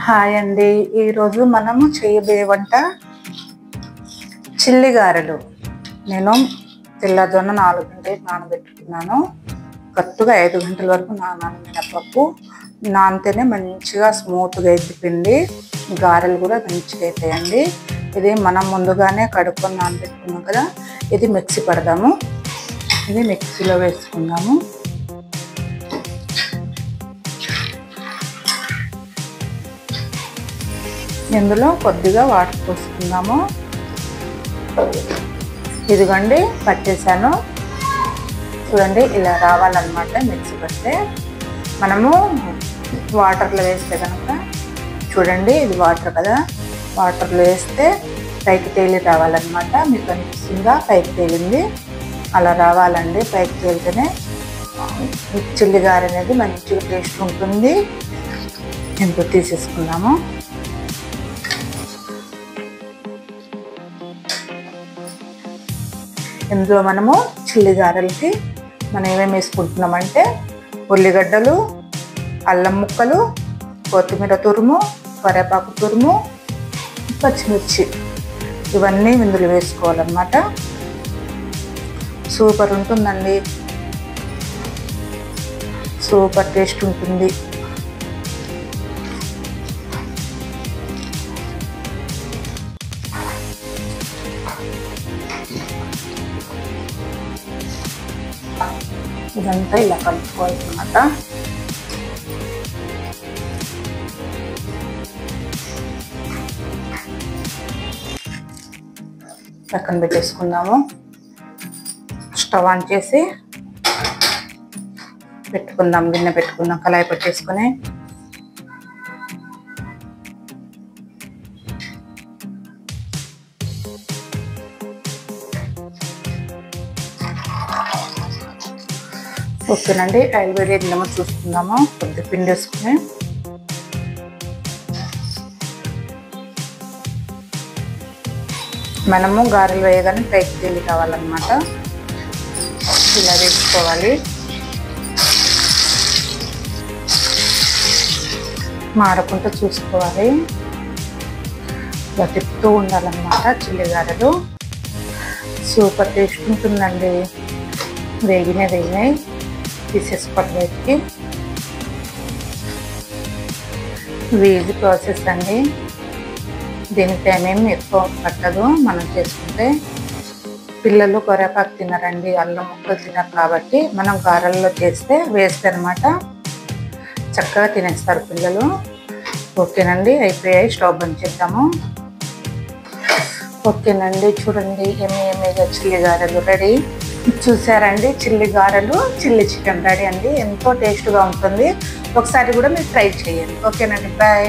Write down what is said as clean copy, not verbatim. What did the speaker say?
Hi అండి. ఈరోజు మనము చేయబోయే వంట చిల్లి గారెలు. నేను తెల్లజొన్న 4 గంటలు నానబెట్టుకున్నాను. కరెక్ట్గా 5 గంటల వరకు నానాలి మినపప్పు. నానితేనే మంచిగా స్మూత్గా అయితే పిండి గారెలు కూడా మంచిగా అవుతాయండి. ఇది మనం ముందుగానే కడుక్కొని నానబెట్టుకున్నాం కదా, ఇది మిక్సీ పడదాము. ఇది మిక్సీలో వేసుకుందాము. ఇందులో కొద్దిగా వాటర్ పోసుకుందాము. ఇదిగోండి పట్టేసాను. చూడండి ఇలా రావాలన్నమాట. మిక్సీ పడితే మనము వాటర్లో వేస్తే కనుక చూడండి, ఇది వాటర్ కదా, వాటర్లో వేస్తే పైకి తేలి రావాలన్నమాట. మీకు అనిపిస్తుందా? పైకి తేలింది. అలా రావాలండి. పైకి తేలితేనే చిల్లి గారె అనేది మంచిగా టేస్ట్ ఉంటుంది. ఎంతో తీసేసుకుందాము. ఇందులో మనము చిల్లి గారెలకి మనం ఏమేమి వేసుకుంటున్నామంటే ఉల్లిగడ్డలు, అల్లం ముక్కలు, కొత్తిమీర తురుము, కరివేపాకు తురుము, పచ్చిమిర్చి, ఇవన్నీ ఇందులో వేసుకోవాలన్నమాట. సూపర్ ఉంటుందండి. సూపర్ టేస్ట్ ఉంటుంది. ఇదంతా ఇలా కలుపుకోవాలన్నమాట. పక్కన పెట్టేసుకుందాము. స్టవ్ ఆన్ చేసి పెట్టుకుందాం. గిన్నె పెట్టుకుందాం. కళాయి పెట్టేసుకొని ఓకేనండి. ఆయిల్ వేడేమో చూసుకుందాము. కొద్దిగా పిండి వేసుకుని మనము గారెలు వేయగానే పైకి తేలి కావాలన్నమాట. ఇలా వేసుకోవాలి. మాడకుండా చూసుకోవాలి. ఇలా తిప్పుతూ ఉండాలన్నమాట. చిల్లి గారెలు సూపర్ టేస్ట్ ఉంటుందండి. వేగినాయి తీసేసుకోవాలి బయటికి. ఈజీ ప్రాసెస్ అండి. దీనికి టైం ఏమి ఎక్కువ పట్టదు. మనం చేసుకుంటే పిల్లలు కరివేపాకు తినరండి, అల్లం ముక్కలు తినరు. కాబట్టి మనం గారెల్లో వేస్తే అనమాట చక్కగా తినేస్తారు పిల్లలు. ఓకేనండి, అయిపోయాయి. స్టవ్ బంద్ చేద్దాము. ఓకేనండి, చూడండి ఏమేమిగా చిల్లి గారెలు రెడీ. చూసారండి, చిల్లి గారెలు, చిల్లీ చికెన్ రెడీ అండి. ఎంతో టేస్ట్గా ఉంటుంది. ఒకసారి కూడా మీరు ట్రై చేయండి. ఓకేనండి, బాయ్.